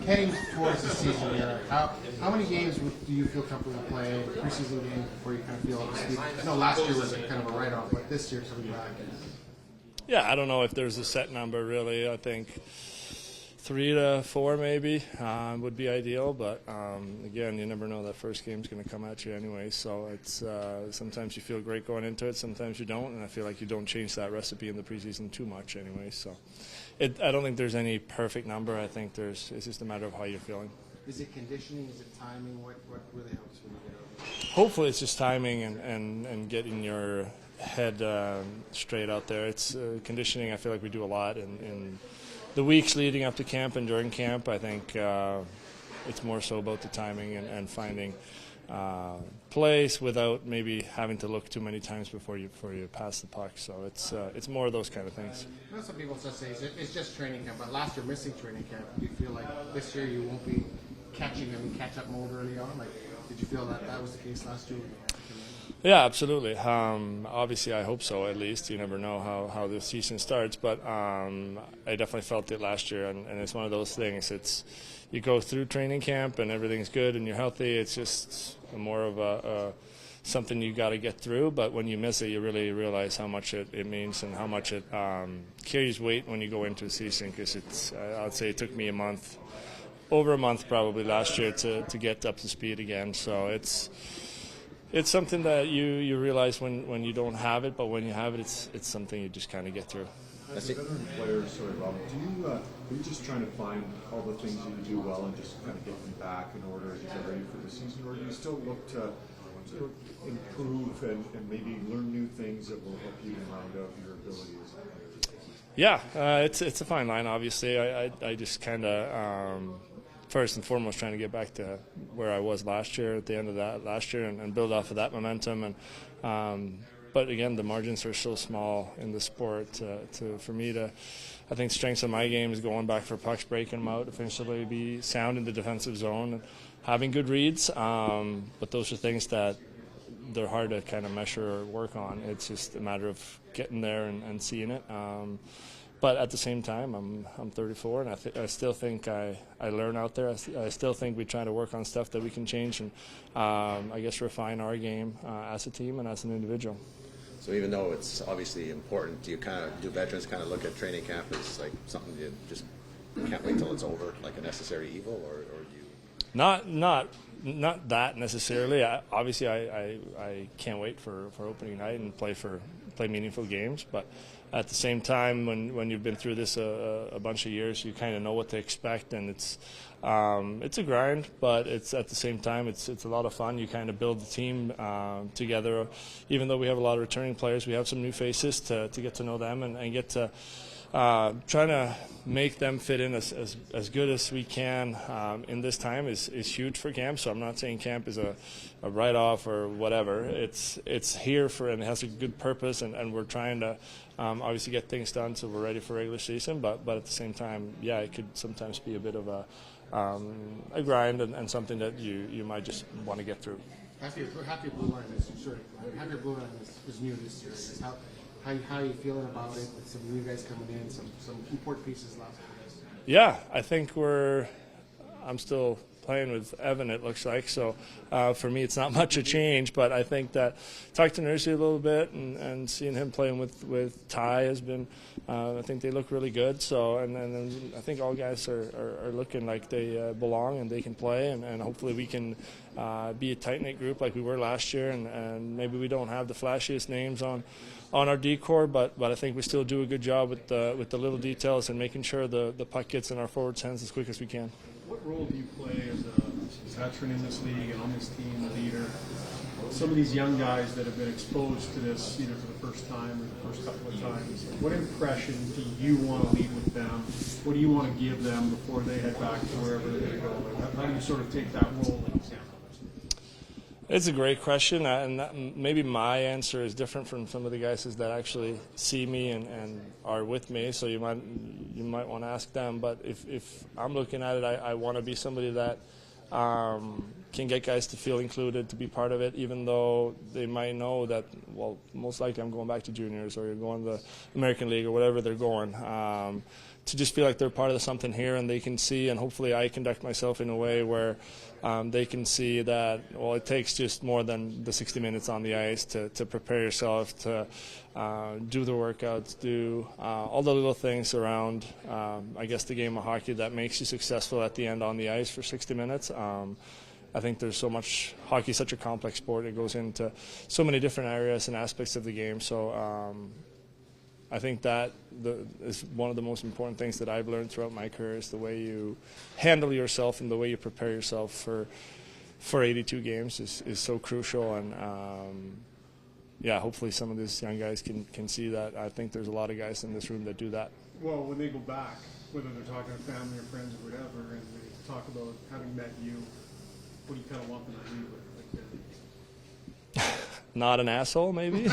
heading towards the season here, how many games do you feel comfortable playing, preseason games, before you kind of feel up to speed? I know last year was kind of a write-off, but this year coming back. Yeah, I don't know if there's a set number really. I think 3 to 4 maybe would be ideal, but again, you never know, that first game's going to come at you anyway, so it's sometimes you feel great going into it, sometimes you don't, and I feel like you don't change that recipe in the preseason too much anyway, so I don't think there's any perfect number. I think it's just a matter of how you're feeling. Is it conditioning? Is it timing? What really helps when you get over it? Hopefully it's just timing and getting your head straight out there. It's conditioning. I feel like we do a lot in the weeks leading up to camp and during camp. I think it's more so about the timing and finding place without maybe having to look too many times before you pass the puck. So it's more of those kind of things. Some people just say it's just training camp, but last year missing training camp. Do you feel like this year you won't be catch up mode early on? Like, did you feel that was the case last year? Yeah, absolutely. Obviously, I hope so, at least. You never know how the season starts, but I definitely felt it last year, and it's one of those things. You go through training camp, and everything's good, and you're healthy. It's just more of something you got to get through, but when you miss it, you really realize how much it means and how much it carries weight when you go into a season, because I'd say it took me over a month probably last year to get up to speed again, so it's something that you realize when you don't have it, but when you have it, it's something you just kind of get through. As a veteran player, Robert, are you just trying to find all the things you do well and just kind of get them back in order to get ready for the season, or do you still look to improve and maybe learn new things that will help you round out your abilities? Yeah, it's a fine line, obviously. I just kind of first and foremost trying to get back to where I was last year, at the end of that last year, and build off of that momentum. And but again, the margins are so small in the sport for me to. I think strengths of my game is going back for pucks, breaking them out, eventually be sound in the defensive zone, and having good reads. But those are things that they're hard to kind of measure or work on. It's just a matter of getting there and seeing it. But at the same time, I'm 34, and I still think I learn out there. I still think we try to work on stuff that we can change and I guess refine our game as a team and as an individual. So even though it's obviously important, do veterans kind of look at training camp as like something you just can't wait till it's over, like a necessary evil, or do you? Not that necessarily. Obviously, I can't wait for opening night and play meaningful games. But at the same time, when you've been through this a bunch of years, you kind of know what to expect, and it's a grind. But it's at the same time, it's a lot of fun. You kind of build the team together. Even though we have a lot of returning players, we have some new faces to get to know them and get to. Trying to make them fit in as good as we can in this time is huge for camp. So I'm not saying camp is a write-off or whatever. It's here for, and it has a good purpose, and we're trying to obviously get things done so we're ready for regular season. But at the same time, yeah, it could sometimes be a bit of a grind and something that you might just want to get through. Half your blue line is new this year. How are you feeling about it? With some new guys coming in, some important pieces last year. Yeah, I think I'm still playing with Evan, it looks like. So for me, it's not much a change, but I think that talking to Nursey a little bit and seeing him playing with Ty has been, I think they look really good. So and I think all guys are looking like they belong and they can play, and hopefully we can be a tight-knit group like we were last year, and maybe we don't have the flashiest names on our D-core, but I think we still do a good job with the little details and making sure the puck gets in our forwards' hands as quick as we can. What role do you play as a veteran in this league and on this team, leader? Some of these young guys that have been exposed to this either for the first time or the first couple of times, what impression do you want to leave with them? What do you want to give them before they head back to wherever they go? How do you sort of take that role in example? It's a great question, and maybe my answer is different from some of the guys that actually see me and are with me. So you might want to ask them. But if I'm looking at it, I want to be somebody that can get guys to feel included, to be part of it, even though they might know that, well, most likely I'm going back to juniors or going to the American League or whatever they're going. to just feel like they're part of something here, and they can see, and hopefully I conduct myself in a way where they can see that, well, it takes just more than the 60 minutes on the ice to prepare yourself to do the workouts, do all the little things around, I guess, the game of hockey that makes you successful at the end on the ice for 60 minutes. I think there's so much, hockey is such a complex sport. It goes into so many different areas and aspects of the game. So I think that is one of the most important things that I've learned throughout my career is the way you handle yourself and the way you prepare yourself for 82 games is so crucial. And yeah, hopefully some of these young guys can see that. I think there's a lot of guys in this room that do that. Well, when they go back, whether they're talking to family or friends or whatever, and they talk about having met you, what do you kind of want them to leave with? Like, Not an asshole, maybe?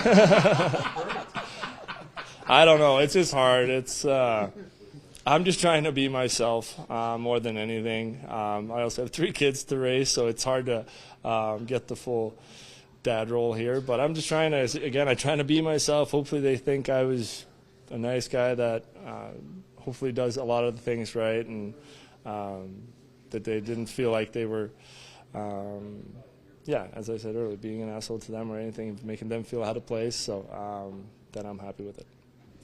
I don't know. It's just hard. It's I'm just trying to be myself more than anything. I also have 3 kids to raise, so it's hard to get the full dad role here. But I'm just trying to, again, I'm trying to be myself. Hopefully they think I was a nice guy that hopefully does a lot of the things right, and that they didn't feel like they were, yeah, as I said earlier, being an asshole to them or anything, making them feel out of place. So then I'm happy with it.